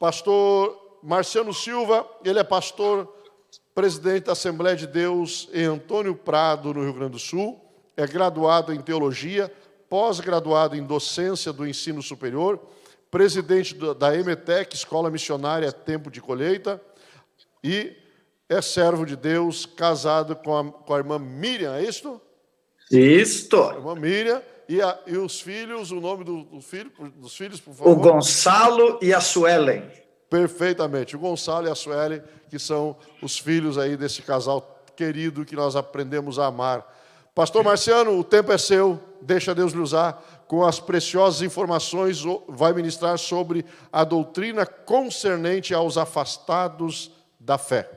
Pastor Marciano Silva, ele é pastor, presidente da Assembleia de Deus em Antônio Prado, no Rio Grande do Sul. É graduado em teologia, pós-graduado em docência do ensino superior, presidente da EMETEC, Escola Missionária Tempo de Colheita, e é servo de Deus, casado com a irmã Miriam, é isso? Isto. A irmã Miriam. E os filhos, o nome dos filhos, por favor? O Gonçalo e a Suelen. Perfeitamente. O Gonçalo e a Suelen, que são os filhos aí desse casal querido que nós aprendemos a amar. Pastor Marciano, o tempo é seu. Deixa Deus lhe usar com as preciosas informações. Vai ministrar sobre a doutrina concernente aos afastados da fé.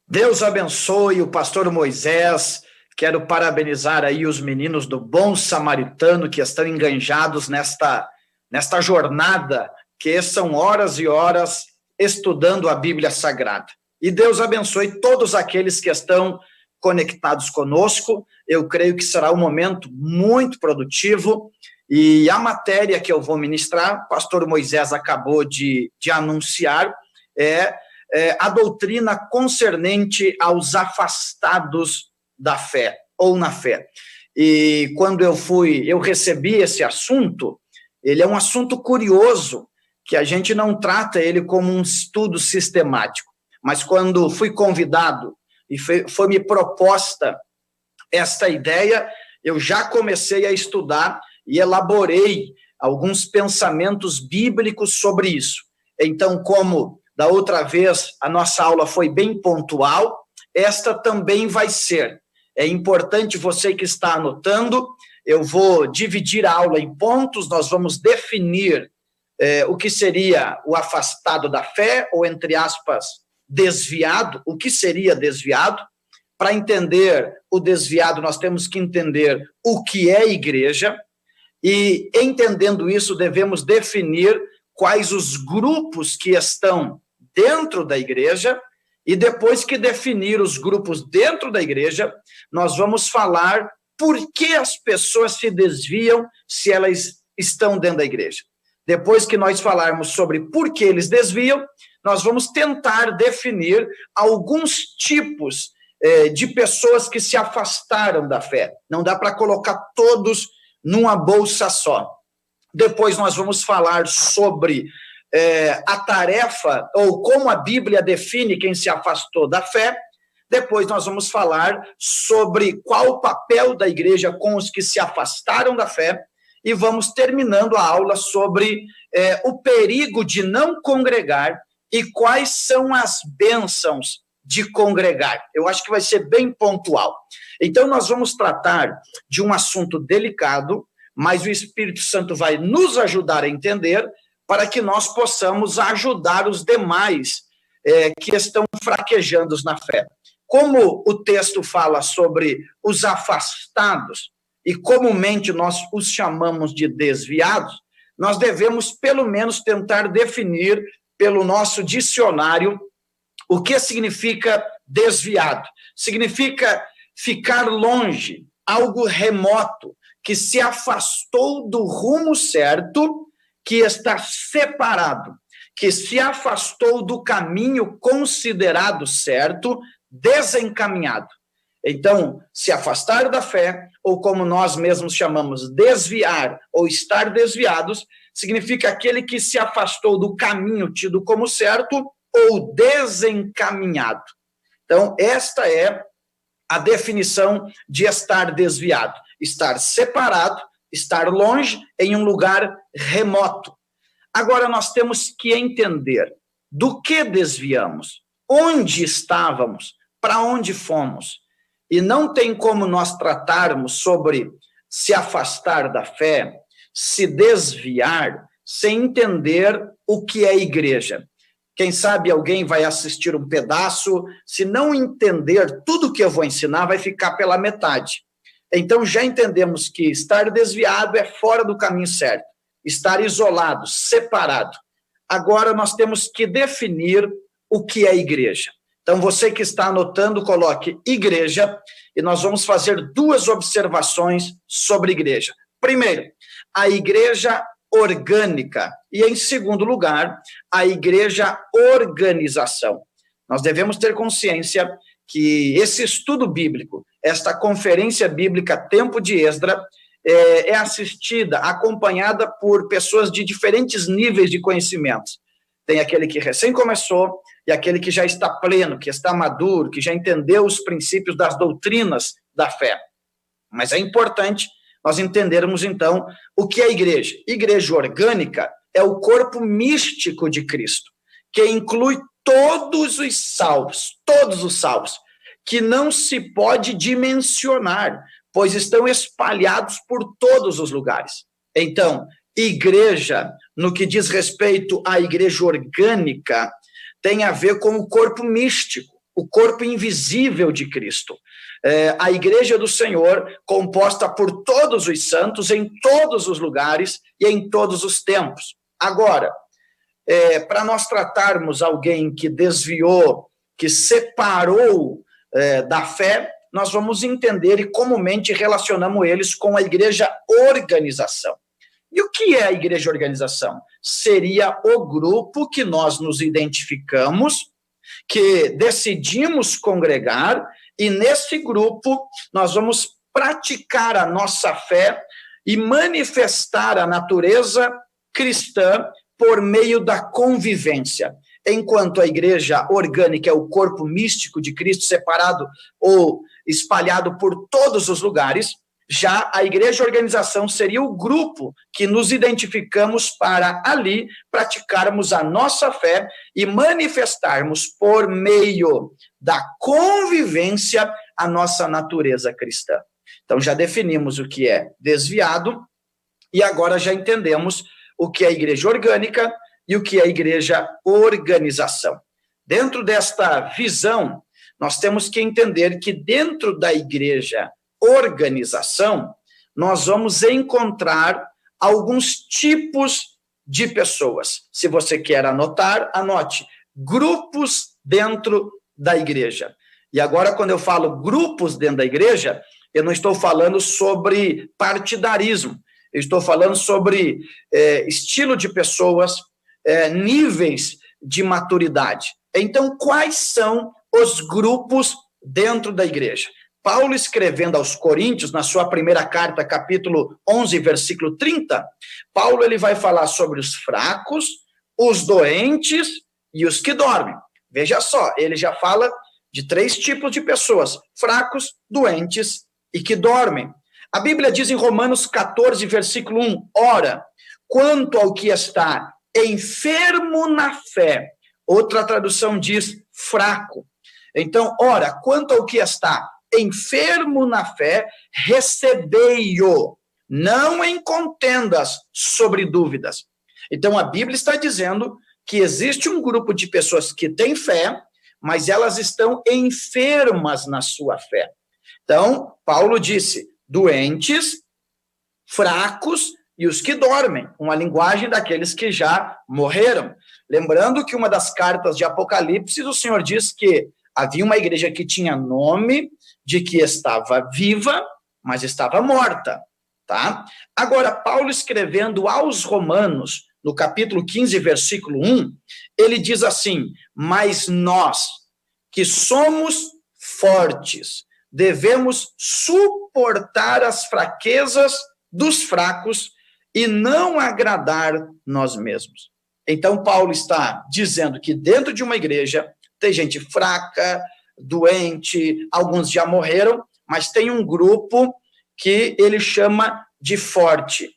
Deus abençoe o pastor Moisés. Quero parabenizar aí os meninos do Bom Samaritano que estão enganjados nesta jornada, que são horas e horas estudando a Bíblia Sagrada. E Deus abençoe todos aqueles que estão conectados conosco. Eu creio que será um momento muito produtivo. E a matéria que eu vou ministrar, o pastor Moisés acabou de anunciar, é a doutrina concernente aos afastados da fé, ou na fé. E quando eu recebi esse assunto, ele é um assunto curioso, que a gente não trata ele como um estudo sistemático, mas quando fui convidado e foi me proposta esta ideia, eu já comecei a estudar e elaborei alguns pensamentos bíblicos sobre isso. Então, como da outra vez a nossa aula foi bem pontual, esta também vai ser. É importante você que está anotando, eu vou dividir a aula em pontos, nós vamos definir o que seria o afastado da fé, ou, entre aspas, desviado. O que seria desviado? Para entender o desviado, nós temos que entender o que é igreja, e, entendendo isso, devemos definir quais os grupos que estão dentro da igreja. E depois que definir os grupos dentro da igreja, nós vamos falar por que as pessoas se desviam se elas estão dentro da igreja. Depois que nós falarmos sobre por que eles desviam, nós vamos tentar definir alguns tipos de pessoas que se afastaram da fé. Não dá para colocar todos numa bolsa só. Depois nós vamos falar sobre a tarefa, ou como a Bíblia define quem se afastou da fé. Depois nós vamos falar sobre qual o papel da igreja com os que se afastaram da fé, e vamos terminando a aula sobre o perigo de não congregar e quais são as bênçãos de congregar. Eu acho que vai ser bem pontual. Então nós vamos tratar de um assunto delicado, mas o Espírito Santo vai nos ajudar a entender, para que nós possamos ajudar os demais que estão fraquejando na fé. Como o texto fala sobre os afastados, e comumente nós os chamamos de desviados, nós devemos pelo menos tentar definir pelo nosso dicionário o que significa desviado. Significa ficar longe, algo remoto, que se afastou do rumo certo, que está separado, que se afastou do caminho considerado certo, desencaminhado. Então, se afastar da fé, ou como nós mesmos chamamos, desviar ou estar desviados, significa aquele que se afastou do caminho tido como certo ou desencaminhado. Então, esta é a definição de estar desviado: estar separado, estar longe, em um lugar remoto. Agora, nós temos que entender do que desviamos, onde estávamos, para onde fomos. E não tem como nós tratarmos sobre se afastar da fé, se desviar, sem entender o que é igreja. Quem sabe alguém vai assistir um pedaço, se não entender tudo que eu vou ensinar, vai ficar pela metade. Então, já entendemos que estar desviado é fora do caminho certo, estar isolado, separado. Agora, nós temos que definir o que é igreja. Então, você que está anotando, coloque igreja, e nós vamos fazer duas observações sobre igreja. Primeiro, a igreja orgânica. E, em segundo lugar, a igreja organização. Nós devemos ter consciência que esse estudo bíblico, esta conferência bíblica Tempo de Esdra, é assistida, acompanhada por pessoas de diferentes níveis de conhecimento. Tem aquele que recém começou e aquele que já está pleno, que está maduro, que já entendeu os princípios das doutrinas da fé. Mas é importante nós entendermos, então, o que é a igreja. Igreja orgânica é o corpo místico de Cristo, que inclui todos os salvos, que não se pode dimensionar, pois estão espalhados por todos os lugares. Então, igreja, no que diz respeito à igreja orgânica, tem a ver com o corpo místico, o corpo invisível de Cristo. A igreja do Senhor, composta por todos os santos, em todos os lugares e em todos os tempos. Agora, para nós tratarmos alguém que desviou, que separou da fé, nós vamos entender e comumente relacionamos eles com a igreja organização. E o que é a igreja organização? Seria o grupo que nós nos identificamos, que decidimos congregar, e nesse grupo nós vamos praticar a nossa fé e manifestar a natureza cristã por meio da convivência. Enquanto a igreja orgânica é o corpo místico de Cristo, separado ou espalhado por todos os lugares, já a igreja organização seria o grupo que nos identificamos para ali praticarmos a nossa fé e manifestarmos por meio da convivência a nossa natureza cristã. Então já definimos o que é desviado e agora já entendemos o que é a igreja orgânica e o que é a igreja organização. Dentro desta visão, nós temos que entender que dentro da igreja organização, nós vamos encontrar alguns tipos de pessoas. Se você quer anotar, anote. Grupos dentro da igreja. E agora, quando eu falo grupos dentro da igreja, eu não estou falando sobre partidarismo. Eu estou falando sobre estilo de pessoas, níveis de maturidade. Então, quais são os grupos dentro da igreja? Paulo, escrevendo aos Coríntios, na sua primeira carta, capítulo 11, versículo 30, Paulo ele vai falar sobre os fracos, os doentes e os que dormem. Veja só, ele já fala de 3 tipos de pessoas, fracos, doentes e que dormem. A Bíblia diz em Romanos 14, versículo 1, ora, quanto ao que está enfermo na fé, outra tradução diz fraco. Então, ora, quanto ao que está enfermo na fé, recebei-o, não em contendas sobre dúvidas. Então, a Bíblia está dizendo que existe um grupo de pessoas que têm fé, mas elas estão enfermas na sua fé. Então, Paulo disse, doentes, fracos e os que dormem, uma linguagem daqueles que já morreram. Lembrando que uma das cartas de Apocalipse, o Senhor diz que havia uma igreja que tinha nome de que estava viva, mas estava morta, tá? Agora, Paulo escrevendo aos Romanos, no capítulo 15, versículo 1, ele diz assim, mas nós, que somos fortes, devemos suportar as fraquezas dos fracos e não agradar nós mesmos. Então, Paulo está dizendo que dentro de uma igreja tem gente fraca, doente, alguns já morreram, mas tem um grupo que ele chama de forte.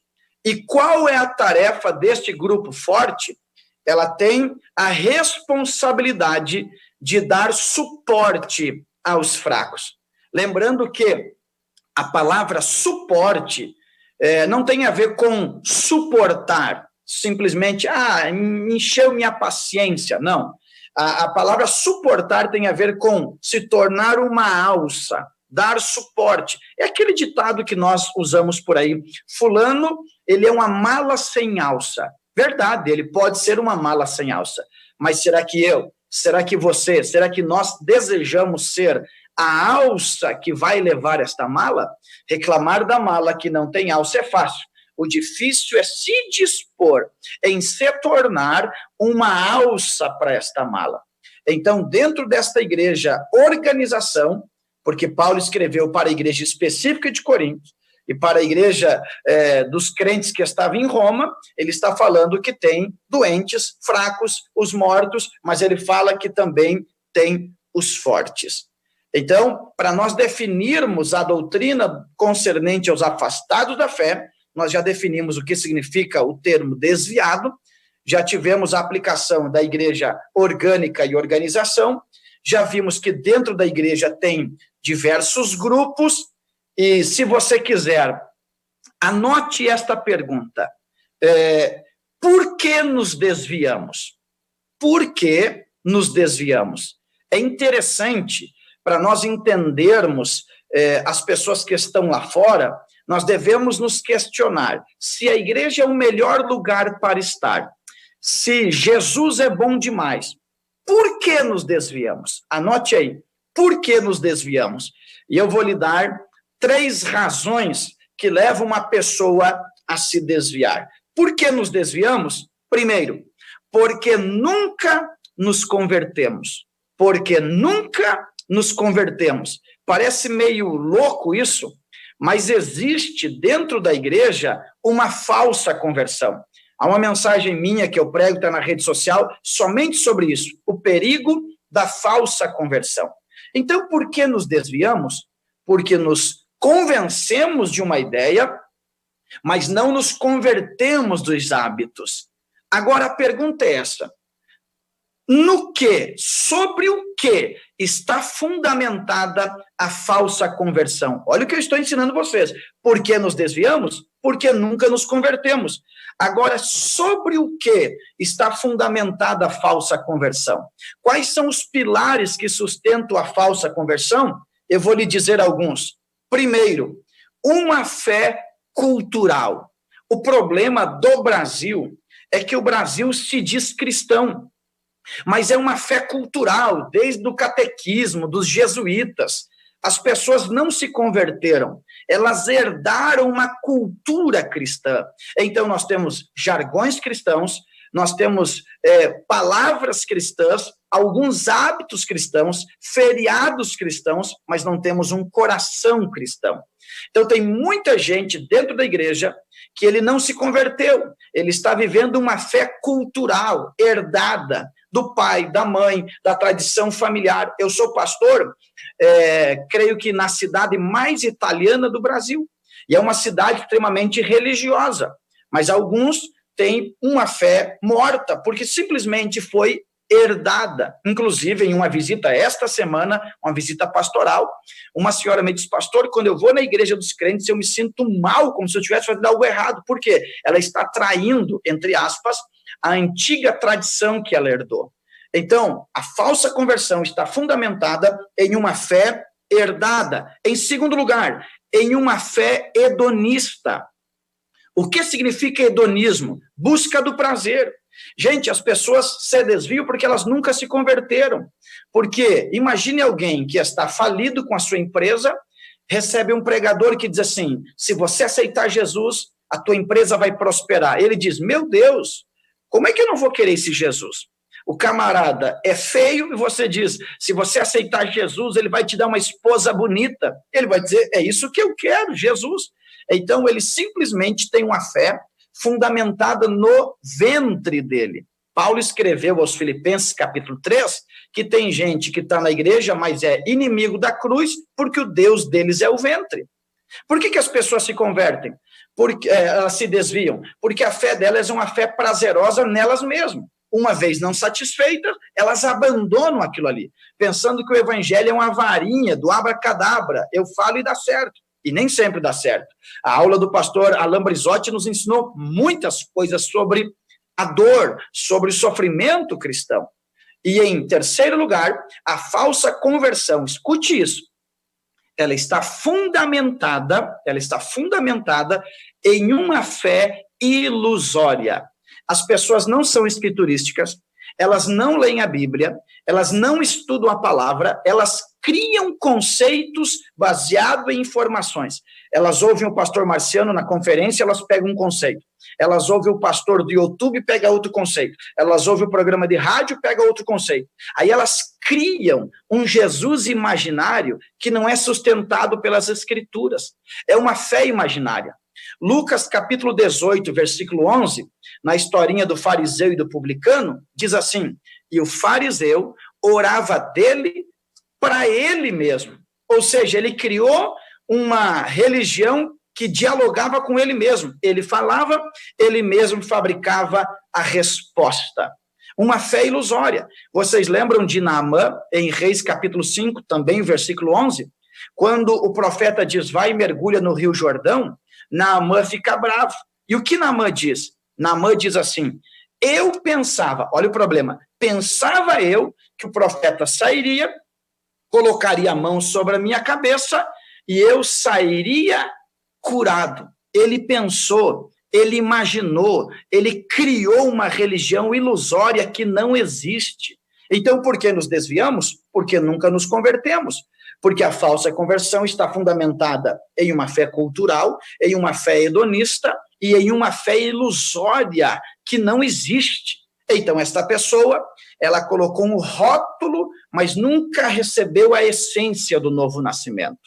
E qual é a tarefa deste grupo forte? Ela tem a responsabilidade de dar suporte aos fracos. Lembrando que a palavra suporte não tem a ver com suportar, simplesmente, encheu minha paciência, não. A palavra suportar tem a ver com se tornar uma alça, dar suporte. É aquele ditado que nós usamos por aí. Fulano, ele é uma mala sem alça. Verdade, ele pode ser uma mala sem alça. Mas será que eu, será que você, será que nós desejamos ser a alça que vai levar esta mala? Reclamar da mala que não tem alça é fácil. O difícil é se dispor em se tornar uma alça para esta mala. Então, dentro desta igreja, organização, porque Paulo escreveu para a igreja específica de Corinto, e para a igreja dos crentes que estava em Roma, ele está falando que tem doentes, fracos, os mortos, mas ele fala que também tem os fortes. Então, para nós definirmos a doutrina concernente aos afastados da fé, nós já definimos o que significa o termo desviado, já tivemos a aplicação da igreja orgânica e organização, já vimos que dentro da igreja tem diversos grupos, e se você quiser, anote esta pergunta. Por que nos desviamos? Por que nos desviamos? É interessante, para nós entendermos as pessoas que estão lá fora, nós devemos nos questionar se a igreja é o melhor lugar para estar, se Jesus é bom demais. Por que nos desviamos? Anote aí, por que nos desviamos? E eu vou lhe dar 3 razões que levam uma pessoa a se desviar. Por que nos desviamos? Primeiro, porque nunca nos convertemos. Porque nunca nos convertemos. Parece meio louco isso, mas existe dentro da igreja uma falsa conversão. Há uma mensagem minha que eu prego, está na rede social, somente sobre isso, o perigo da falsa conversão. Então, por que nos desviamos? Porque nos convencemos de uma ideia, mas não nos convertemos dos hábitos. Agora, a pergunta é essa: no que, sobre o que está fundamentada a falsa conversão? Olha o que eu estou ensinando vocês. Por que nos desviamos? Porque nunca nos convertemos. Agora, sobre o que está fundamentada a falsa conversão? Quais são os pilares que sustentam a falsa conversão? Eu vou lhe dizer alguns. Primeiro, uma fé cultural. O problema do Brasil é que o Brasil se diz cristão, mas é uma fé cultural, desde o catequismo, dos jesuítas. As pessoas não se converteram, elas herdaram uma cultura cristã. Então, nós temos jargões cristãos, nós temos palavras cristãs, alguns hábitos cristãos, feriados cristãos, mas não temos um coração cristão. Então, tem muita gente dentro da igreja que ele não se converteu, ele está vivendo uma fé cultural, herdada do pai, da mãe, da tradição familiar. Eu sou pastor, creio que na cidade mais italiana do Brasil, e é uma cidade extremamente religiosa, mas alguns têm uma fé morta, porque simplesmente foi herdada. Inclusive, em uma visita esta semana, uma visita pastoral, uma senhora me disse: pastor, quando eu vou na igreja dos crentes, eu me sinto mal, como se eu estivesse fazendo algo errado. Por quê? Ela está traindo, entre aspas, a antiga tradição que ela herdou. Então, a falsa conversão está fundamentada em uma fé herdada. Em segundo lugar, em uma fé hedonista. O que significa hedonismo? Busca do prazer. Gente, as pessoas se desviam porque elas nunca se converteram. Porque imagine alguém que está falido com a sua empresa, recebe um pregador que diz assim: se você aceitar Jesus, a tua empresa vai prosperar. Ele diz: meu Deus, como é que eu não vou querer esse Jesus? O camarada é feio e você diz: se você aceitar Jesus, ele vai te dar uma esposa bonita. Ele vai dizer: é isso que eu quero, Jesus. Então, ele simplesmente tem uma fé fundamentada no ventre dele. Paulo escreveu aos Filipenses, capítulo 3, que tem gente que está na igreja, mas é inimigo da cruz, porque o Deus deles é o ventre. Por que as pessoas se convertem? Porque elas se desviam? Porque a fé delas é uma fé prazerosa nelas mesmas. Uma vez não satisfeitas, elas abandonam aquilo ali, pensando que o evangelho é uma varinha do abracadabra. Eu falo e dá certo. E nem sempre dá certo. A aula do pastor Alain Brizotti nos ensinou muitas coisas sobre a dor, sobre o sofrimento cristão. E, em terceiro lugar, a falsa conversão. Escute isso. Ela está fundamentada em uma fé ilusória. As pessoas não são escriturísticas, elas não leem a Bíblia, elas não estudam a palavra, elas criam conceitos baseados em informações. Elas ouvem o pastor Marciano na conferência, elas pegam um conceito. Elas ouvem o pastor do YouTube, pega outro conceito. Elas ouvem o programa de rádio, pega outro conceito. Aí elas criam um Jesus imaginário que não é sustentado pelas Escrituras. É uma fé imaginária. Lucas, capítulo 18, versículo 11, na historinha do fariseu e do publicano, diz assim: e o fariseu orava dele para ele mesmo. Ou seja, ele criou uma religião que dialogava com ele mesmo. Ele falava, ele mesmo fabricava a resposta. Uma fé ilusória. Vocês lembram de Naamã, em Reis, capítulo 5, também versículo 11? Quando o profeta diz, vai e mergulha no rio Jordão, Naamã fica bravo. E o que Naamã diz? Naamã diz assim, eu pensava, olha o problema, pensava eu que o profeta sairia, colocaria a mão sobre a minha cabeça e eu sairia curado. Ele pensou, ele imaginou, ele criou uma religião ilusória que não existe. Então, por que nos desviamos? Porque nunca nos convertemos. Porque a falsa conversão está fundamentada em uma fé cultural, em uma fé hedonista e em uma fé ilusória que não existe. Então, esta pessoa, ela colocou um rótulo, mas nunca recebeu a essência do novo nascimento.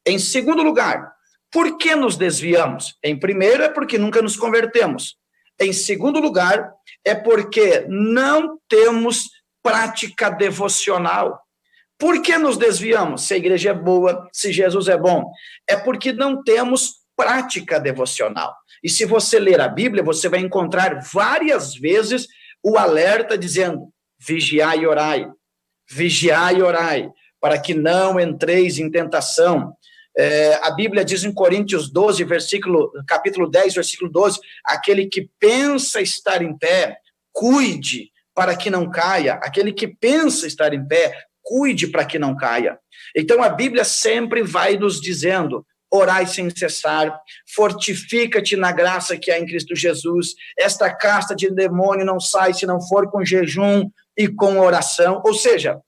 Em segundo lugar, por que nos desviamos? Em primeiro, é porque nunca nos convertemos. Em segundo lugar, é porque não temos prática devocional. Por que nos desviamos? Se a igreja é boa, se Jesus é bom. É porque não temos prática devocional. E se você ler a Bíblia, você vai encontrar várias vezes o alerta dizendo, vigiai e orai, para que não entreis em tentação. A Bíblia diz em Coríntios 12, capítulo 10, versículo 12, aquele que pensa estar em pé, cuide para que não caia. Aquele que pensa estar em pé, cuide para que não caia. Então, a Bíblia sempre vai nos dizendo, orai sem cessar, fortifica-te na graça que há em Cristo Jesus, esta casta de demônio não sai se não for com jejum e com oração. Ou seja,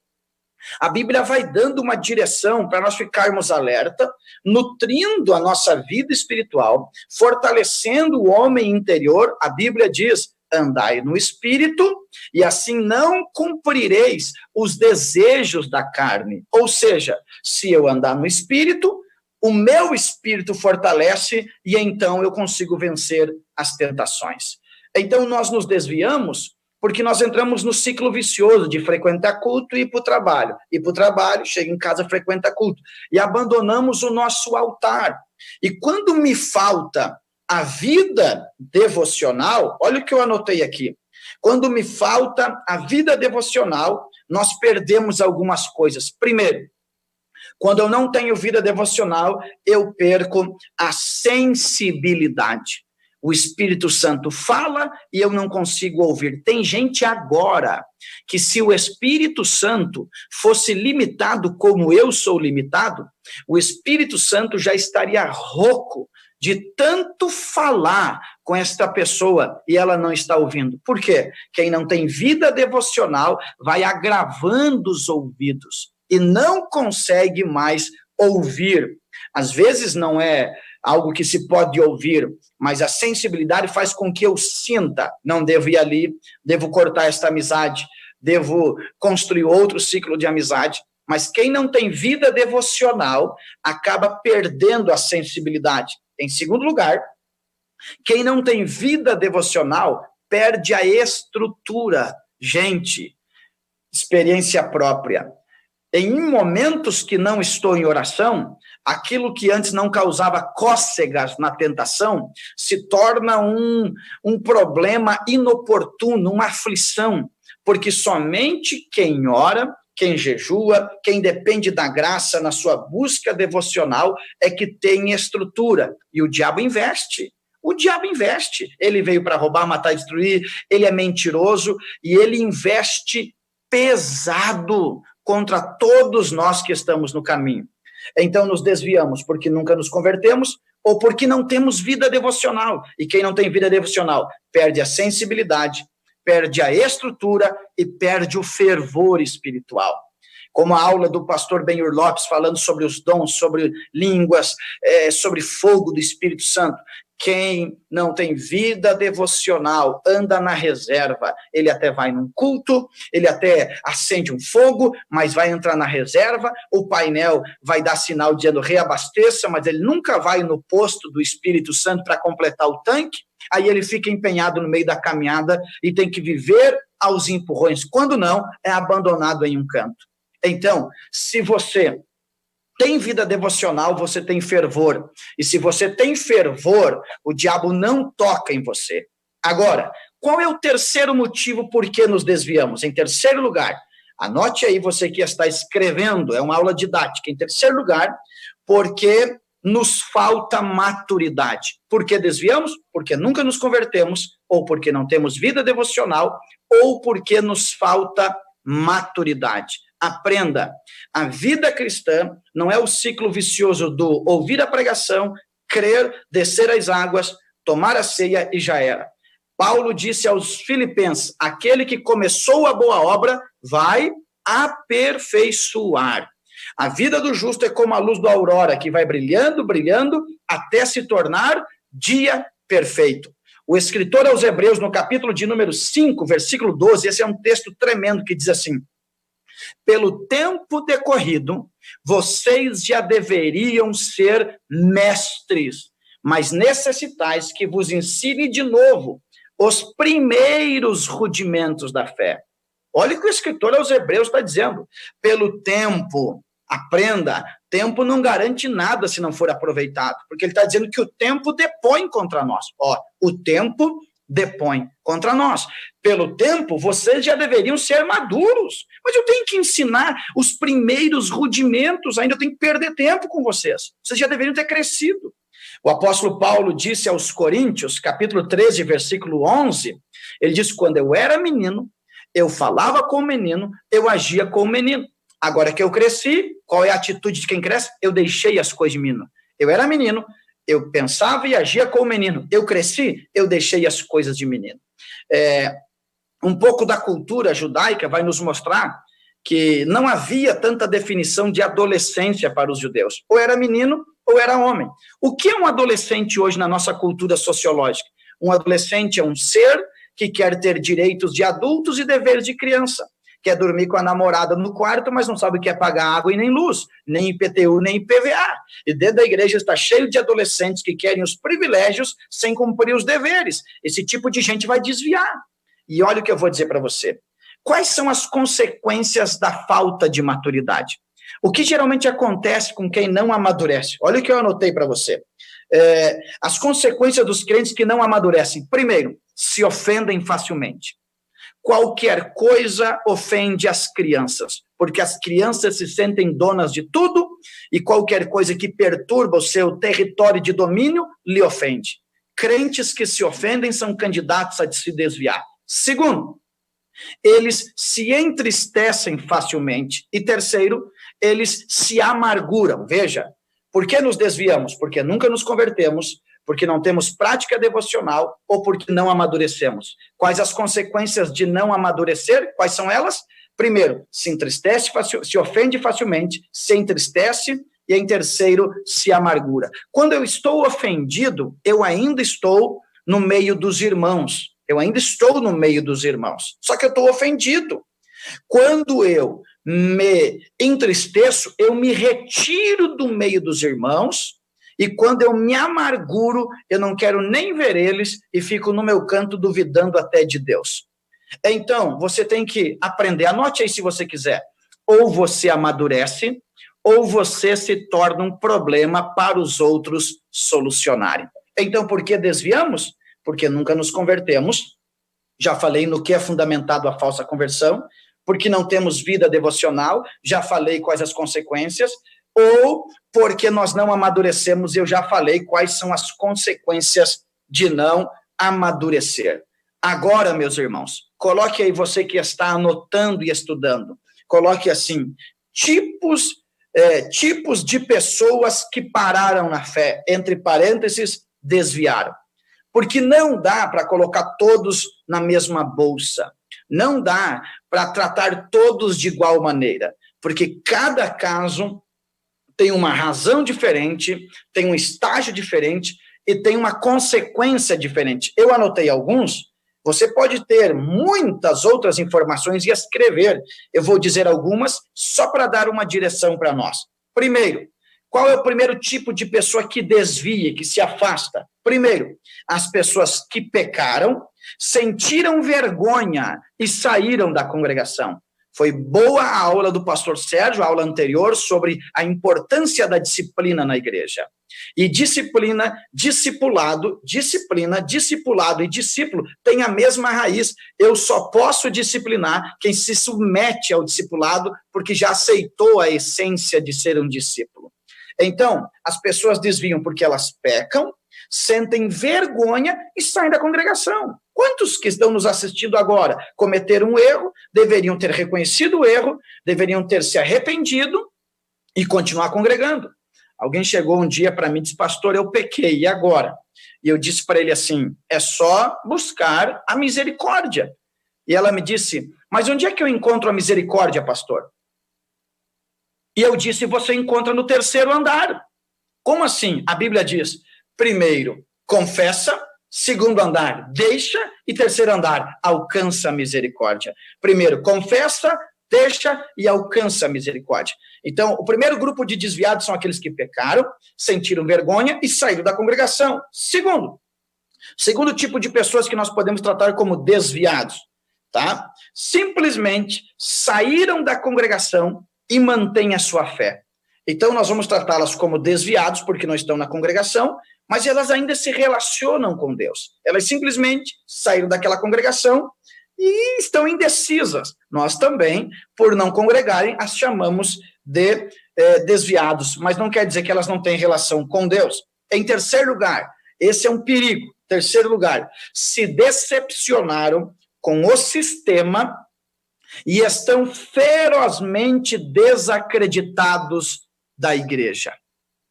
a Bíblia vai dando uma direção para nós ficarmos alerta, nutrindo a nossa vida espiritual, fortalecendo o homem interior. A Bíblia diz, andai no Espírito, e assim não cumprireis os desejos da carne. Ou seja, se eu andar no Espírito, o meu espírito fortalece, e então eu consigo vencer as tentações. Então nós nos desviamos, porque nós entramos no ciclo vicioso de frequentar culto e ir para o trabalho. Ir para o trabalho, chega em casa, frequenta culto. E abandonamos o nosso altar. E quando me falta a vida devocional, olha o que eu anotei aqui. Quando me falta a vida devocional, nós perdemos algumas coisas. Primeiro, quando eu não tenho vida devocional, eu perco a sensibilidade. O Espírito Santo fala e eu não consigo ouvir. Tem gente agora que se o Espírito Santo fosse limitado como eu sou limitado, o Espírito Santo já estaria rouco de tanto falar com esta pessoa e ela não está ouvindo. Por quê? Quem não tem vida devocional vai agravando os ouvidos e não consegue mais ouvir. Às vezes não é algo que se pode ouvir, mas a sensibilidade faz com que eu sinta, não devo ir ali, devo cortar esta amizade, devo construir outro ciclo de amizade. Mas quem não tem vida devocional acaba perdendo a sensibilidade. Em segundo lugar, quem não tem vida devocional perde a estrutura. Gente, experiência própria. Em momentos que não estou em oração, aquilo que antes não causava cócegas na tentação se torna um problema inoportuno, uma aflição, porque somente quem ora, quem jejua, quem depende da graça na sua busca devocional é que tem estrutura. E o diabo investe. O diabo investe. Ele veio para roubar, matar e destruir, ele é mentiroso e ele investe pesado contra todos nós que estamos no caminho. Então nos desviamos porque nunca nos convertemos ou porque não temos vida devocional. E quem não tem vida devocional perde a sensibilidade, perde a estrutura e perde o fervor espiritual. como a aula do pastor Benhur Lopes, falando sobre os dons, sobre línguas, sobre fogo do Espírito Santo. Quem não tem vida devocional, anda na reserva. Ele até vai num culto, ele até acende um fogo, mas vai entrar na reserva, o painel vai dar sinal dizendo reabasteça, mas ele nunca vai no posto do Espírito Santo para completar o tanque. Aí ele fica empenhado no meio da caminhada e tem que viver aos empurrões. Quando não, é abandonado em um canto. Então, se você tem vida devocional, você tem fervor. E se você tem fervor, o diabo não toca em você. Agora, qual é o terceiro motivo por que nos desviamos? Em terceiro lugar, anote aí você que está escrevendo, é uma aula didática. Em terceiro lugar, porque nos falta maturidade. Por que desviamos? Porque nunca nos convertemos, ou porque não temos vida devocional, ou porque nos falta maturidade. Aprenda, a vida cristã não é o ciclo vicioso do ouvir a pregação, crer, descer as águas, tomar a ceia e já era. Paulo disse aos Filipenses, aquele que começou a boa obra vai aperfeiçoar. A vida do justo é como a luz da aurora, que vai brilhando, brilhando, até se tornar dia perfeito. O escritor aos Hebreus, no capítulo de número 5, versículo 12, esse é um texto tremendo que diz assim, pelo tempo decorrido, vocês já deveriam ser mestres, mas necessitais que vos ensine de novo os primeiros rudimentos da fé. Olha o que o escritor aos Hebreus está dizendo. Pelo tempo, aprenda, tempo não garante nada se não for aproveitado, porque ele está dizendo que o tempo depõe contra nós. O tempo depõe contra nós. Pelo tempo, vocês já deveriam ser maduros, mas eu tenho que ensinar os primeiros rudimentos, ainda eu tenho que perder tempo com vocês. Vocês já deveriam ter crescido. O apóstolo Paulo disse aos Coríntios, capítulo 13, versículo 11, ele disse, quando eu era menino, eu falava como menino, eu agia como menino. Agora que eu cresci, qual é a atitude de quem cresce? Eu deixei as coisas de menino. Eu era menino, eu pensava e agia como menino. Eu cresci, eu deixei as coisas de menino. Um pouco da cultura judaica vai nos mostrar que não havia tanta definição de adolescência para os judeus. Ou era menino, ou era homem. O que é um adolescente hoje na nossa cultura sociológica? Um adolescente é um ser que quer ter direitos de adultos e deveres de criança. Quer dormir com a namorada no quarto, mas não sabe o que é pagar água e nem luz, nem IPTU, nem IPVA. E dentro da igreja está cheio de adolescentes que querem os privilégios sem cumprir os deveres. Esse tipo de gente vai desviar. E olha o que eu vou dizer para você. Quais são as consequências da falta de maturidade? O que geralmente acontece com quem não amadurece? Olha o que eu anotei para você. As consequências dos crentes que não amadurecem. Primeiro, se ofendem facilmente. Qualquer coisa ofende as crianças, porque as crianças se sentem donas de tudo e qualquer coisa que perturba o seu território de domínio lhe ofende. Crentes que se ofendem são candidatos a se desviar. Segundo, eles se entristecem facilmente. E terceiro, eles se amarguram. Veja, por que nos desviamos? Porque nunca nos convertemos, porque não temos prática devocional ou porque não amadurecemos. Quais as consequências de não amadurecer? Quais são elas? Primeiro, se entristece, se ofende facilmente, se entristece e, em terceiro, se amargura. Quando eu estou ofendido, eu ainda estou no meio dos irmãos. Eu ainda estou no meio dos irmãos. Só que eu estou ofendido. Quando eu me entristeço, eu me retiro do meio dos irmãos. E quando eu me amarguro, eu não quero nem ver eles e fico no meu canto duvidando até de Deus. Então, você tem que aprender, anote aí se você quiser, ou você amadurece, ou você se torna um problema para os outros solucionarem. Então, por que desviamos? Porque nunca nos convertemos, já falei no que é fundamentado a falsa conversão, porque não temos vida devocional, já falei quais as consequências, ou porque nós não amadurecemos, eu já falei quais são as consequências de não amadurecer. Agora, meus irmãos, coloque aí você que está anotando e estudando, coloque assim, tipos de pessoas que pararam na fé, entre parênteses, desviaram. Porque não dá para colocar todos na mesma bolsa, não dá para tratar todos de igual maneira. porque cada caso tem uma razão diferente, tem um estágio diferente e tem uma consequência diferente. Eu anotei alguns, você pode ter muitas outras informações e escrever. Eu vou dizer algumas só para dar uma direção para nós. Primeiro, qual é o primeiro tipo de pessoa que desvia, que se afasta? Primeiro, as pessoas que pecaram, sentiram vergonha e saíram da congregação. Foi boa a aula do pastor Sérgio, a aula anterior, sobre a importância da disciplina na igreja. E disciplina, discipulado, disciplina, discipulado e discípulo têm a mesma raiz. Eu só posso disciplinar quem se submete ao discipulado, porque já aceitou a essência de ser um discípulo. Então, as pessoas desviam porque elas pecam, sentem vergonha e saem da congregação. Quantos que estão nos assistindo agora cometeram um erro, deveriam ter reconhecido o erro, deveriam ter se arrependido e continuar congregando? Alguém chegou um dia para mim e disse, pastor, eu pequei, e agora? E eu disse para ele assim, é só buscar a misericórdia. E ela me disse, mas onde é que eu encontro a misericórdia, pastor? E eu disse, você encontra no 3º andar. Como assim? A Bíblia diz, primeiro, confessa, 2º andar, deixa, e 3º andar, alcança a misericórdia. Primeiro, confessa, deixa e alcança a misericórdia. Então, o primeiro grupo de desviados são aqueles que pecaram, sentiram vergonha e saíram da congregação. Segundo tipo de pessoas que nós podemos tratar como desviados, tá? Simplesmente saíram da congregação e mantêm a sua fé. Então, nós vamos tratá-las como desviados, porque não estão na congregação, mas elas ainda se relacionam com Deus. Elas simplesmente saíram daquela congregação e estão indecisas. Nós também, por não congregarem, as chamamos de desviados, mas não quer dizer que elas não têm relação com Deus. Em terceiro lugar, esse é um perigo. Terceiro lugar, se decepcionaram com o sistema e estão ferozmente desacreditados da igreja.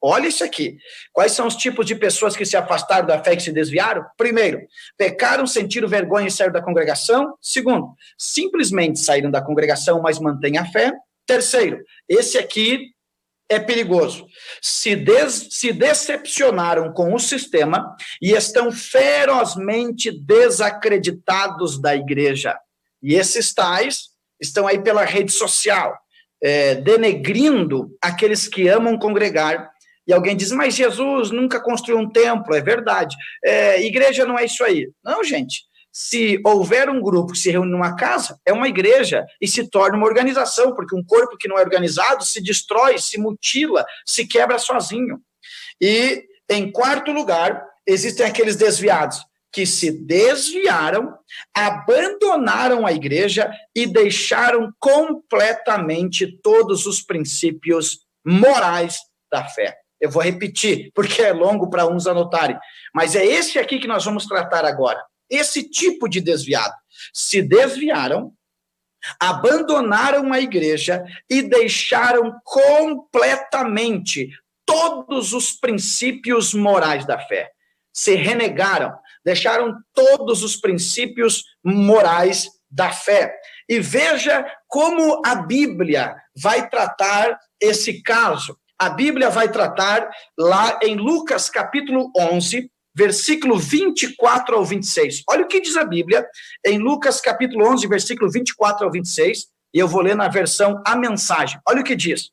Olha isso aqui. Quais são os tipos de pessoas que se afastaram da fé e que se desviaram? Primeiro, pecaram, sentiram vergonha e saíram da congregação. Segundo, simplesmente saíram da congregação, mas mantêm a fé. Terceiro, esse aqui é perigoso. Se decepcionaram com o sistema e estão ferozmente desacreditados da igreja. E esses tais estão aí pela rede social, denegrindo aqueles que amam congregar. E alguém diz, mas Jesus nunca construiu um templo. É verdade. Igreja não é isso aí. Não, gente. Se houver um grupo que se reúne numa casa, é uma igreja e se torna uma organização, porque um corpo que não é organizado se destrói, se mutila, se quebra sozinho. E, em quarto lugar, existem aqueles desviados que se desviaram, abandonaram a igreja e deixaram completamente todos os princípios morais da fé. Eu vou repetir, porque é longo para uns anotarem, mas é esse aqui que nós vamos tratar agora. Esse tipo de desviado. Se desviaram, abandonaram a igreja e deixaram completamente todos os princípios morais da fé. Se renegaram, deixaram todos os princípios morais da fé. E veja como a Bíblia vai tratar esse caso. A Bíblia vai tratar lá em Lucas capítulo 11, versículo 24 ao 26. Olha o que diz a Bíblia em Lucas capítulo 11, versículo 24 ao 26, e eu vou ler na versão A Mensagem. Olha o que diz.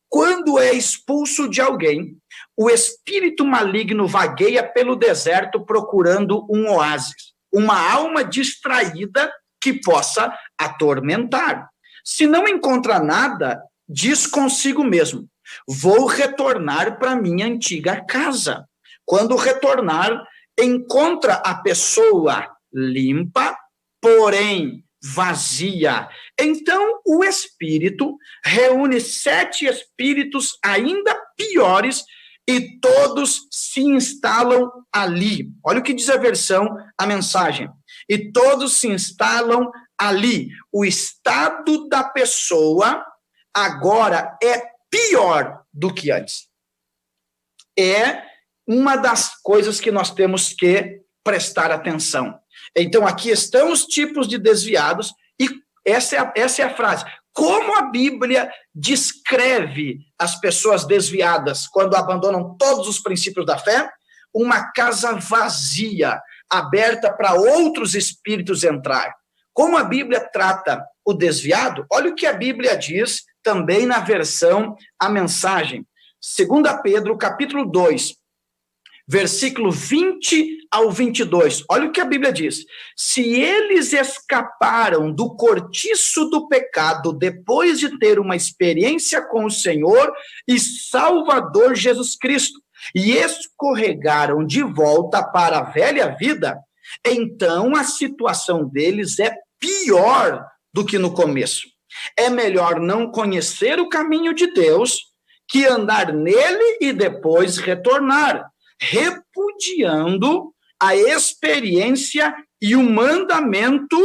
Quando é expulso de alguém, o espírito maligno vagueia pelo deserto procurando um oásis, uma alma distraída que possa atormentar. Se não encontra nada, diz consigo mesmo, vou retornar para minha antiga casa. Quando retornar, encontra a pessoa limpa, porém vazia. Então, o espírito reúne 7 espíritos ainda piores e todos se instalam ali. Olha o que diz a versão, a mensagem. E todos se instalam ali. O estado da pessoa agora é pior do que antes. É uma das coisas que nós temos que prestar atenção. Então, aqui estão os tipos de desviados, e essa é a frase. como a Bíblia descreve as pessoas desviadas quando abandonam todos os princípios da fé? Uma casa vazia, aberta para outros espíritos entrar. Como a Bíblia trata o desviado? Olha o que a Bíblia diz também na versão A Mensagem. 2 Pedro, capítulo 2, versículo 20 ao 22. Olha o que a Bíblia diz. Se eles escaparam do cortiço do pecado depois de ter uma experiência com o Senhor e Salvador Jesus Cristo, e escorregaram de volta para a velha vida, então a situação deles é pior do que no começo. É melhor não conhecer o caminho de Deus que andar nele e depois retornar, repudiando a experiência e o mandamento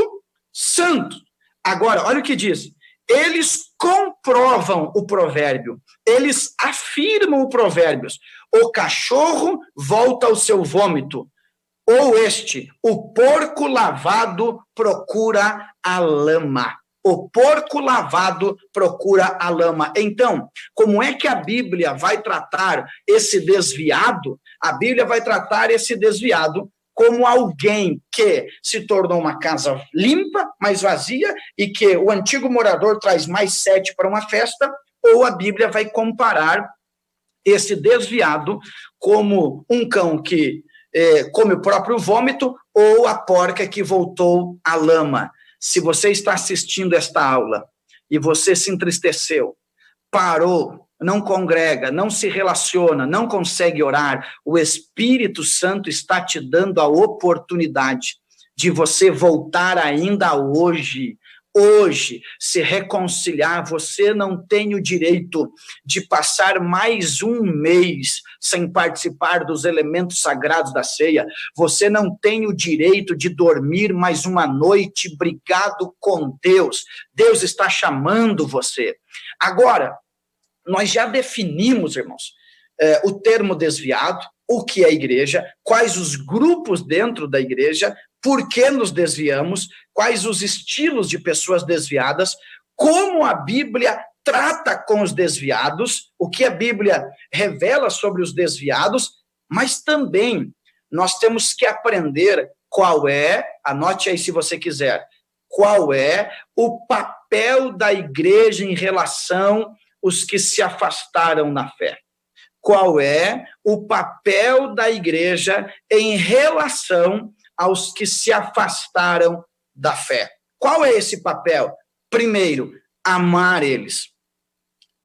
santo. Agora, olha o que diz. Eles comprovam o provérbio, eles afirmam o provérbio. O cachorro volta ao seu vômito, ou o porco lavado procura a lama. O porco lavado procura a lama. Então, como é que a Bíblia vai tratar esse desviado? A Bíblia vai tratar esse desviado como alguém que se tornou uma casa limpa, mas vazia, e que o antigo morador traz mais 7 para uma festa, ou a Bíblia vai comparar esse desviado como um cão que come o próprio vômito, ou a porca que voltou à lama. Se você está assistindo esta aula e você se entristeceu, parou, não congrega, não se relaciona, não consegue orar, o Espírito Santo está te dando a oportunidade de você voltar ainda hoje, se reconciliar. Você não tem o direito de passar mais um mês sem participar dos elementos sagrados da ceia. Você não tem o direito de dormir mais uma noite brigado com Deus. Deus está chamando você. Agora, nós já definimos, irmãos, o termo desviado, o que é igreja, quais os grupos dentro da igreja, por que nos desviamos, quais os estilos de pessoas desviadas, como a Bíblia trata com os desviados, o que a Bíblia revela sobre os desviados, mas também nós temos que aprender qual é, anote aí se você quiser, qual é o papel da igreja em relação aos que se afastaram na fé. Qual é o papel da igreja em relação aos que se afastaram da fé? Qual é esse papel? Primeiro, amar eles.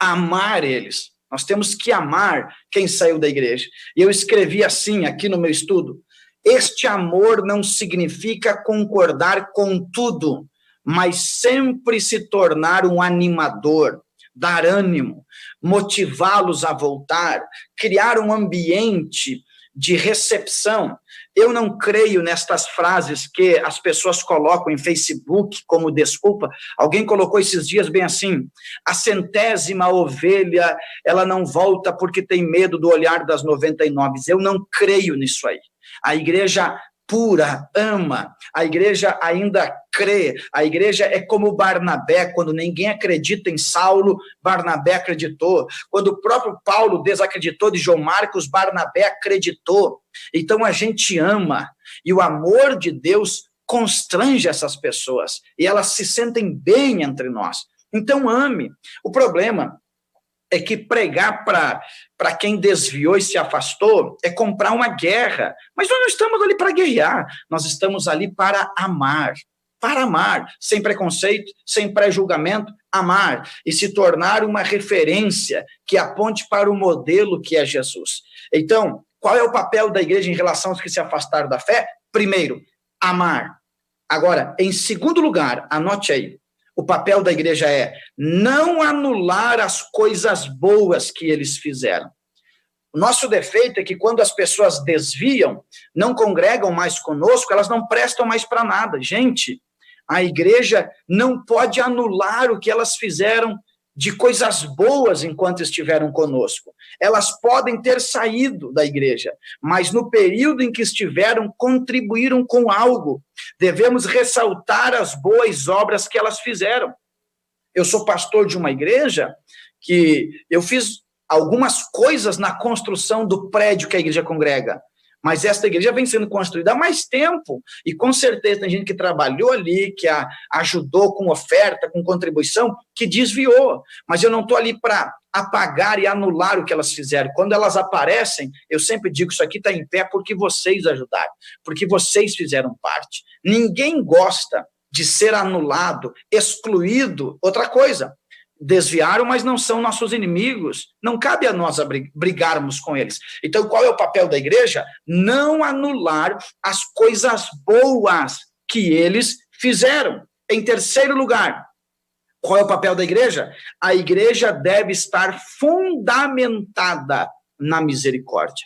Amar eles. Nós temos que amar quem saiu da igreja. E eu escrevi assim aqui no meu estudo: este amor não significa concordar com tudo, mas sempre se tornar um animador, dar ânimo, motivá-los a voltar, criar um ambiente de recepção. Eu não creio nestas frases que as pessoas colocam em Facebook como desculpa. Alguém colocou esses dias bem assim: a 100ª ovelha, ela não volta porque tem medo do olhar das 99. Eu não creio nisso aí. A igreja pura ama, a igreja ainda crê, a igreja é como Barnabé. Quando ninguém acredita em Saulo, Barnabé acreditou. Quando o próprio Paulo desacreditou de João Marcos, Barnabé acreditou. Então a gente ama, e o amor de Deus constrange essas pessoas, e elas se sentem bem entre nós. Então ame. O problema é que pregar para quem desviou e se afastou é comprar uma guerra. Mas nós não estamos ali para guerrear, nós estamos ali para amar, sem preconceito, sem pré-julgamento, amar e se tornar uma referência que aponte para o modelo que é Jesus. Então, qual é o papel da igreja em relação aos que se afastaram da fé? Primeiro, amar. Agora, em segundo lugar, anote aí, o papel da igreja é não anular as coisas boas que eles fizeram. O nosso defeito é que quando as pessoas desviam, não congregam mais conosco, elas não prestam mais para nada. Gente, a igreja não pode anular o que elas fizeram de coisas boas enquanto estiveram conosco. Elas podem ter saído da igreja, mas no período em que estiveram, contribuíram com algo. Devemos ressaltar as boas obras que elas fizeram. Eu sou pastor de uma igreja que eu fiz algumas coisas na construção do prédio que a igreja congrega, mas esta igreja vem sendo construída há mais tempo, e com certeza tem gente que trabalhou ali, que ajudou com oferta, com contribuição, que desviou, mas eu não estou ali para apagar e anular o que elas fizeram. Quando elas aparecem, eu sempre digo, isso aqui está em pé porque vocês ajudaram, porque vocês fizeram parte. Ninguém gosta de ser anulado, excluído. Outra coisa, desviaram, mas não são nossos inimigos, não cabe a nós brigarmos com eles. Então, qual é o papel da igreja? Não anular as coisas boas que eles fizeram. Em terceiro lugar, qual é o papel da igreja? A igreja deve estar fundamentada na misericórdia.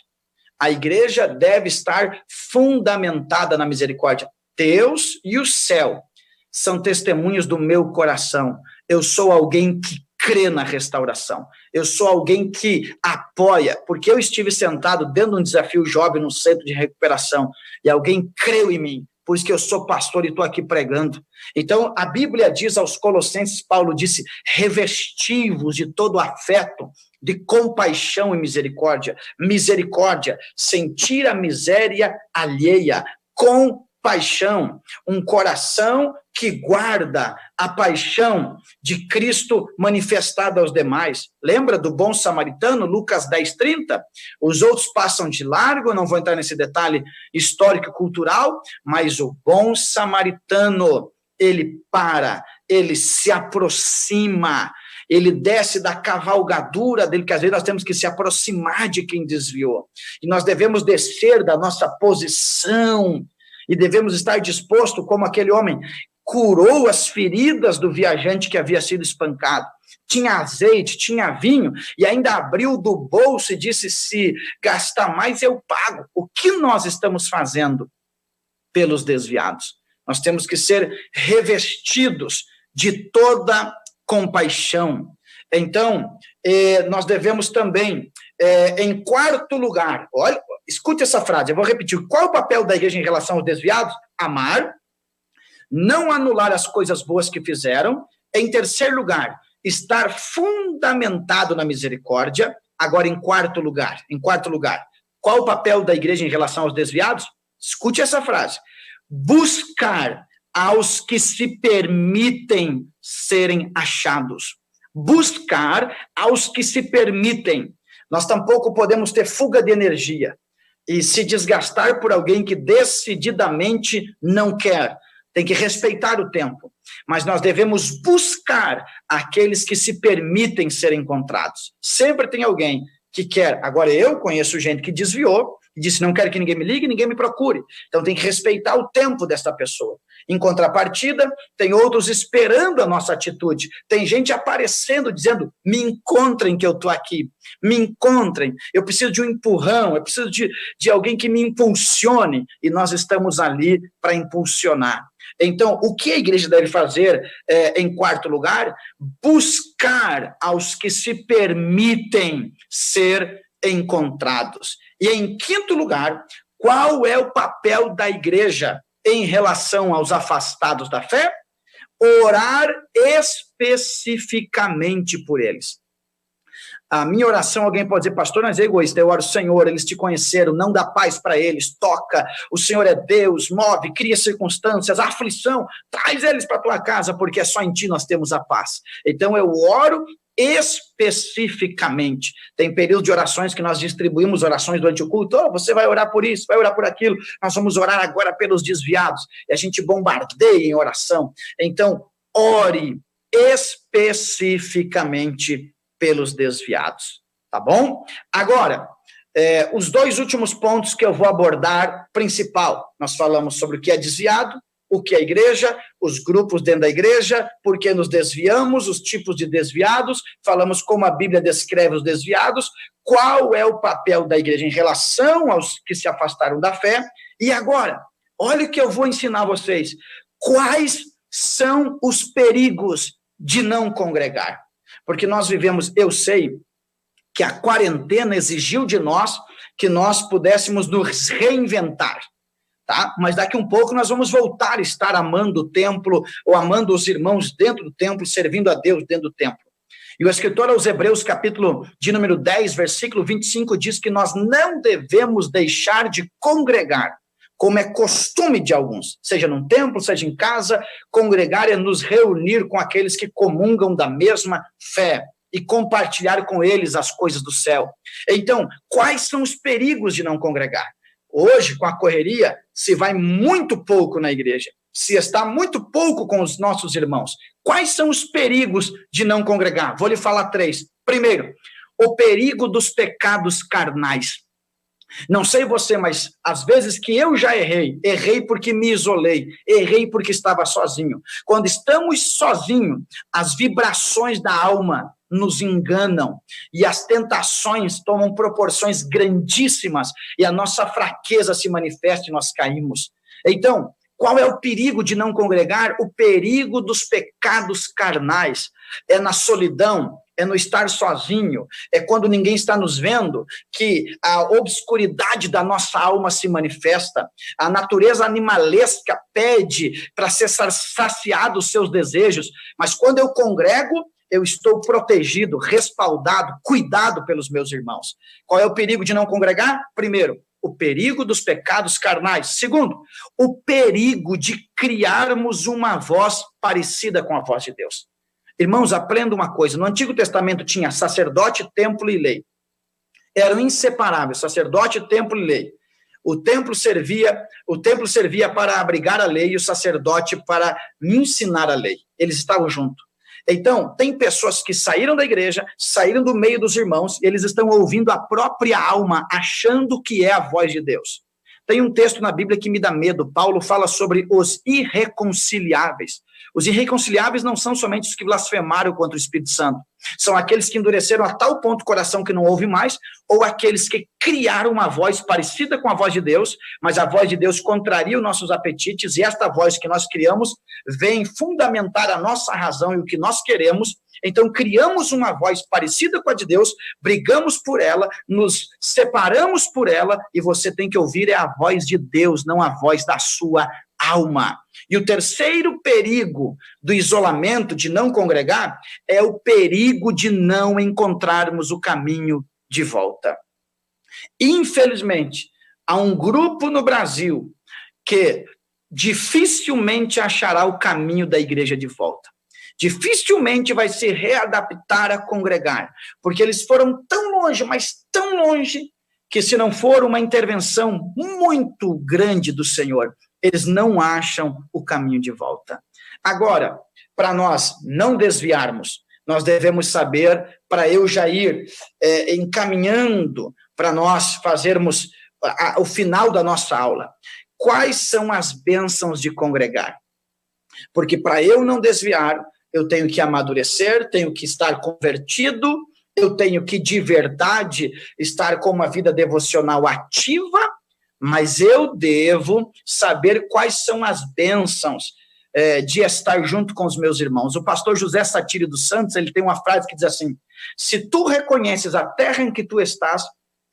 A igreja deve estar fundamentada na misericórdia. Deus e o céu são testemunhas do meu coração. Eu sou alguém que crê na restauração. Eu sou alguém que apoia, porque eu estive sentado dentro de um desafio jovem no centro de recuperação, e alguém creu em mim, por isso que eu sou pastor e estou aqui pregando. Então, a Bíblia diz aos Colossenses, Paulo disse, revestivos de todo afeto, de compaixão e misericórdia. Misericórdia, sentir a miséria alheia, compaixão, um coração que guarda a paixão de Cristo manifestada aos demais. Lembra do bom samaritano, Lucas 10:30? Os outros passam de largo, eu não vou entrar nesse detalhe histórico e cultural, mas o bom samaritano, ele para, ele se aproxima, ele desce da cavalgadura dele, que às vezes nós temos que se aproximar de quem desviou. E nós devemos descer da nossa posição, e devemos estar dispostos, como aquele homem curou as feridas do viajante que havia sido espancado. Tinha azeite, tinha vinho, e ainda abriu do bolso e disse, se gastar mais eu pago. O que nós estamos fazendo pelos desviados? Nós temos que ser revestidos de toda compaixão. Então, nós devemos também, em quarto lugar, olha, escute essa frase, eu vou repetir, qual é o papel da igreja em relação aos desviados? Amar, não anular as coisas boas que fizeram. Em terceiro lugar, estar fundamentado na misericórdia. Agora, em quarto lugar, qual o papel da igreja em relação aos desviados? Escute essa frase, buscar aos que se permitem serem achados. Buscar aos que se permitem. Nós tampouco podemos ter fuga de energia e se desgastar por alguém que decididamente não quer. Tem que respeitar o tempo. Mas nós devemos buscar aqueles que se permitem ser encontrados. Sempre tem alguém que quer. Agora, eu conheço gente que desviou e disse, não quero que ninguém me ligue, ninguém me procure. Então, tem que respeitar o tempo dessa pessoa. Em contrapartida, tem outros esperando a nossa atitude. Tem gente aparecendo, dizendo, me encontrem que eu estou aqui. Me encontrem. Eu preciso de um empurrão, eu preciso de alguém que me impulsione. E nós estamos ali para impulsionar. Então, o que a igreja deve fazer, em quarto lugar? Buscar aos que se permitem ser encontrados. E em quinto lugar, qual é o papel da igreja em relação aos afastados da fé? Orar especificamente por eles. A minha oração, alguém pode dizer, pastor, mas é egoísta, eu oro, Senhor, eles te conheceram, não dá paz para eles, toca, o Senhor é Deus, move, cria circunstâncias, aflição, traz eles para a tua casa, porque é só em ti nós temos a paz. Então eu oro especificamente. Tem período de orações que nós distribuímos orações durante o culto, você vai orar por isso, vai orar por aquilo, nós vamos orar agora pelos desviados, e a gente bombardeia em oração. Então, ore especificamente pelos desviados, tá bom? Agora, os dois últimos pontos que eu vou abordar, principal, nós falamos sobre o que é desviado, o que é a igreja, os grupos dentro da igreja, por que nos desviamos, os tipos de desviados, falamos como a Bíblia descreve os desviados, qual é o papel da igreja em relação aos que se afastaram da fé, e agora, olha o que eu vou ensinar a vocês, quais são os perigos de não congregar. Porque nós vivemos, eu sei que a quarentena exigiu de nós que nós pudéssemos nos reinventar. tá? Mas daqui um pouco nós vamos voltar a estar amando o templo, ou amando os irmãos dentro do templo, servindo a Deus dentro do templo. E o escritor aos Hebreus, capítulo de número 10, versículo 25, diz que nós não devemos deixar de congregar, como é costume de alguns, seja num templo, seja em casa. Congregar é nos reunir com aqueles que comungam da mesma fé e compartilhar com eles as coisas do céu. Então, quais são os perigos de não congregar? Hoje, com a correria, se vai muito pouco na igreja, se está muito pouco com os nossos irmãos. Quais são os perigos de não congregar? Vou lhe falar 3. Primeiro, o perigo dos pecados carnais. Não sei você, mas às vezes que eu já errei porque me isolei, errei porque estava sozinho. Quando estamos sozinhos, as vibrações da alma nos enganam e as tentações tomam proporções grandíssimas e a nossa fraqueza se manifesta e nós caímos. Então, qual é o perigo de não congregar? O perigo dos pecados carnais. É na solidão, é no estar sozinho, é quando ninguém está nos vendo, que a obscuridade da nossa alma se manifesta. A natureza animalesca pede para ser saciado os seus desejos, mas quando eu congrego, eu estou protegido, respaldado, cuidado pelos meus irmãos. Qual é o perigo de não congregar? Primeiro, o perigo dos pecados carnais. Segundo, o perigo de criarmos uma voz parecida com a voz de Deus. Irmãos, aprenda uma coisa. No Antigo Testamento tinha sacerdote, templo e lei. Eram inseparáveis, sacerdote, templo e lei. O templo servia para abrigar a lei e o sacerdote para ensinar a lei. Eles estavam juntos. Então, tem pessoas que saíram da igreja, saíram do meio dos irmãos, e eles estão ouvindo a própria alma, achando que é a voz de Deus. Tem um texto na Bíblia que me dá medo. Paulo fala sobre os irreconciliáveis. Os irreconciliáveis não são somente os que blasfemaram contra o Espírito Santo. São aqueles que endureceram a tal ponto o coração que não ouve mais, ou aqueles que criaram uma voz parecida com a voz de Deus, mas a voz de Deus contraria os nossos apetites, e esta voz que nós criamos vem fundamentar a nossa razão e o que nós queremos. Então, criamos uma voz parecida com a de Deus, brigamos por ela, nos separamos por ela, e você tem que ouvir a voz de Deus, não a voz da sua alma. E o terceiro perigo do isolamento, de não congregar, é o perigo de não encontrarmos o caminho de volta. Infelizmente, há um grupo no Brasil que dificilmente achará o caminho da igreja de volta. Dificilmente vai se readaptar a congregar, porque eles foram tão longe, mas tão longe, que se não for uma intervenção muito grande do Senhor, eles não acham o caminho de volta. Agora, para nós não desviarmos, nós devemos saber, para eu já ir encaminhando, para nós fazermos o final da nossa aula, quais são as bênçãos de congregar? Porque para eu não desviar, eu tenho que amadurecer, tenho que estar convertido, eu tenho que, de verdade, estar com uma vida devocional ativa, mas eu devo saber quais são as bênçãos de estar junto com os meus irmãos. O pastor José Satírio dos Santos, ele tem uma frase que diz assim: se tu reconheces a terra em que tu estás,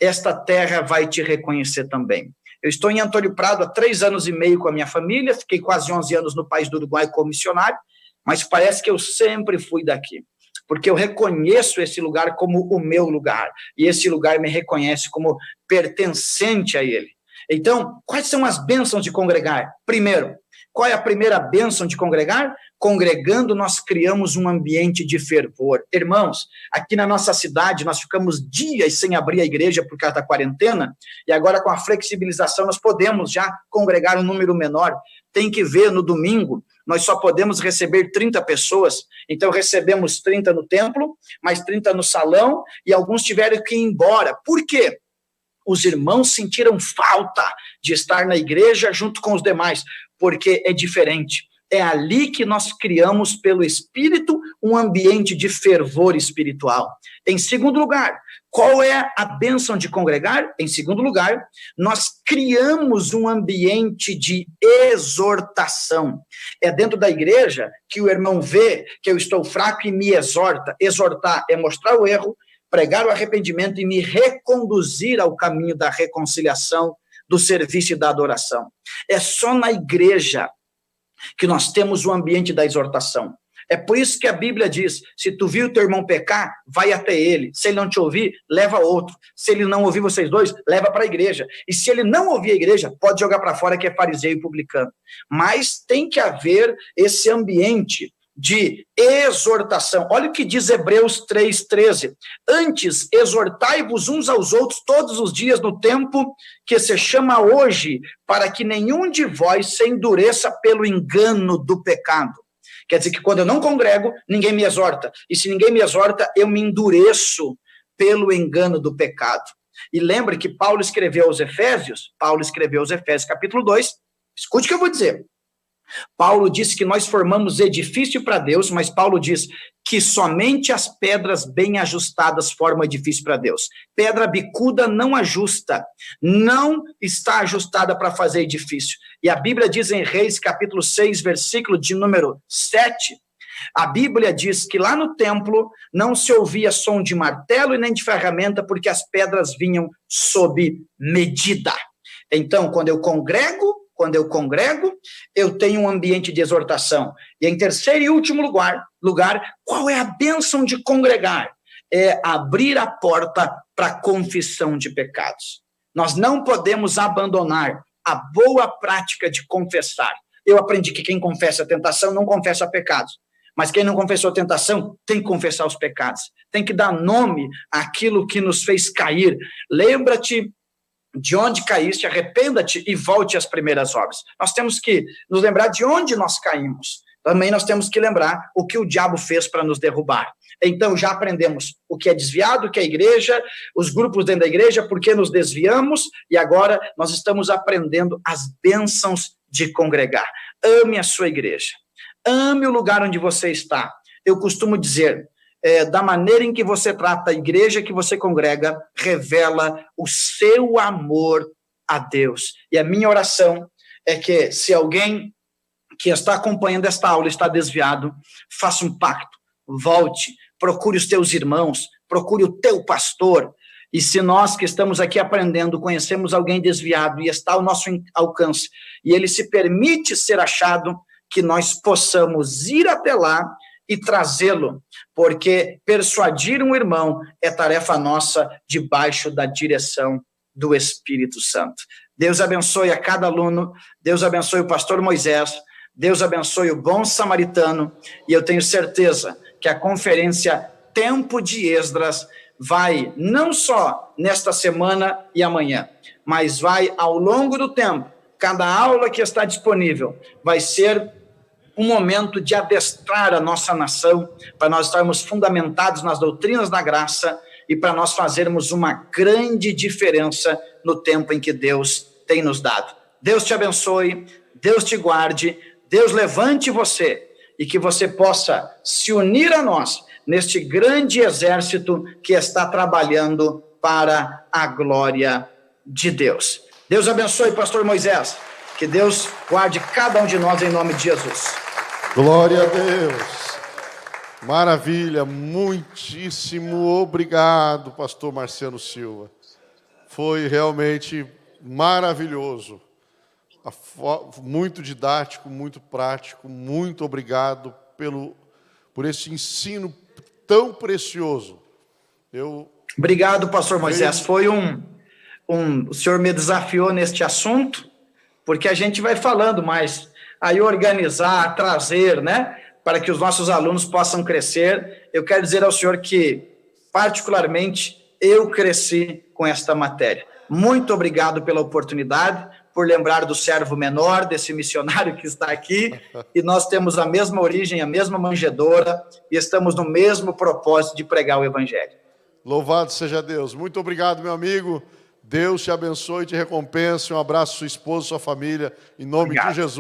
esta terra vai te reconhecer também. Eu estou em Antônio Prado há 3 anos e meio com a minha família, fiquei quase 11 anos no país do Uruguai como missionário, mas parece que eu sempre fui daqui, porque eu reconheço esse lugar como o meu lugar, e esse lugar me reconhece como pertencente a ele. Então, quais são as bênçãos de congregar? Primeiro, qual é a primeira bênção de congregar? Congregando, nós criamos um ambiente de fervor. Irmãos, aqui na nossa cidade, nós ficamos dias sem abrir a igreja por causa da quarentena, e agora com a flexibilização nós podemos já congregar um número menor. Tem que ver, no domingo, nós só podemos receber 30 pessoas, então recebemos 30 no templo, mais 30 no salão, e alguns tiveram que ir embora. Por quê? Os irmãos sentiram falta de estar na igreja junto com os demais, porque é diferente. É ali que nós criamos, pelo Espírito, um ambiente de fervor espiritual. Em segundo lugar, qual é a bênção de congregar? Em segundo lugar, nós criamos um ambiente de exortação. É dentro da igreja que o irmão vê que eu estou fraco e me exorta. Exortar é mostrar o erro, pregar o arrependimento e me reconduzir ao caminho da reconciliação, do serviço e da adoração. É só na igreja que nós temos o ambiente da exortação. É por isso que a Bíblia diz, se tu viu teu irmão pecar, vai até ele. Se ele não te ouvir, leva outro. Se ele não ouvir vocês dois, leva para a igreja. E se ele não ouvir a igreja, pode jogar para fora que é fariseu e publicano. Mas tem que haver esse ambiente de exortação. Olha o que diz Hebreus 3:13. Antes, exortai-vos uns aos outros todos os dias no tempo que se chama hoje, para que nenhum de vós se endureça pelo engano do pecado. Quer dizer que quando eu não congrego, ninguém me exorta. E se ninguém me exorta, eu me endureço pelo engano do pecado. E lembre que Paulo escreveu aos Efésios capítulo 2, escute o que eu vou dizer. Paulo disse que nós formamos edifício para Deus, mas Paulo diz que somente as pedras bem ajustadas formam edifício para Deus. Pedra bicuda não ajusta, não está ajustada para fazer edifício. E a Bíblia diz em Reis, capítulo 6, versículo de número 7, a Bíblia diz que lá no templo não se ouvia som de martelo e nem de ferramenta, porque as pedras vinham sob medida. Então, quando eu congrego, eu tenho um ambiente de exortação. E em terceiro e último lugar, qual é a bênção de congregar? É abrir a porta para a confissão de pecados. Nós não podemos abandonar a boa prática de confessar. Eu aprendi que quem confessa a tentação não confessa pecados. Mas quem não confessou a tentação tem que confessar os pecados. Tem que dar nome àquilo que nos fez cair. Lembra-te de onde caíste, arrependa-te e volte às primeiras obras. Nós temos que nos lembrar de onde nós caímos. Também nós temos que lembrar o que o diabo fez para nos derrubar. Então, já aprendemos o que é desviado, o que é igreja, os grupos dentro da igreja, por que nos desviamos, e agora nós estamos aprendendo as bênçãos de congregar. Ame a sua igreja. Ame o lugar onde você está. Eu costumo dizer, da maneira em que você trata a igreja que você congrega, revela o seu amor a Deus. E a minha oração é que, se alguém que está acompanhando esta aula está desviado, faça um pacto, volte, procure os teus irmãos, procure o teu pastor. E se nós que estamos aqui aprendendo, conhecemos alguém desviado e está ao nosso alcance, e ele se permite ser achado, que nós possamos ir até lá e trazê-lo, porque persuadir um irmão é tarefa nossa debaixo da direção do Espírito Santo. Deus abençoe a cada aluno, Deus abençoe o pastor Moisés, Deus abençoe o bom samaritano, e eu tenho certeza que a conferência Tempo de Esdras vai, não só nesta semana e amanhã, mas vai ao longo do tempo. Cada aula que está disponível vai ser um momento de adestrar a nossa nação, para nós estarmos fundamentados nas doutrinas da graça e para nós fazermos uma grande diferença no tempo em que Deus tem nos dado. Deus te abençoe, Deus te guarde, Deus levante você e que você possa se unir a nós neste grande exército que está trabalhando para a glória de Deus. Deus abençoe, pastor Moisés. Que Deus guarde cada um de nós em nome de Jesus. Glória a Deus. Maravilha. Muitíssimo obrigado, pastor Marciano Silva. Foi realmente maravilhoso. Muito didático, muito prático. Muito obrigado por esse ensino tão precioso. Obrigado, pastor Moisés. Foi o senhor me desafiou neste assunto, porque a gente vai falando mais, aí organizar, trazer, né, para que os nossos alunos possam crescer. Eu quero dizer ao senhor que, particularmente, eu cresci com esta matéria. Muito obrigado pela oportunidade, por lembrar do servo menor, desse missionário que está aqui, e nós temos a mesma origem, a mesma manjedoura, e estamos no mesmo propósito de pregar o evangelho. Louvado seja Deus. Muito obrigado, meu amigo. Deus te abençoe e te recompense. Um abraço à sua esposa, sua família, em nome de Jesus.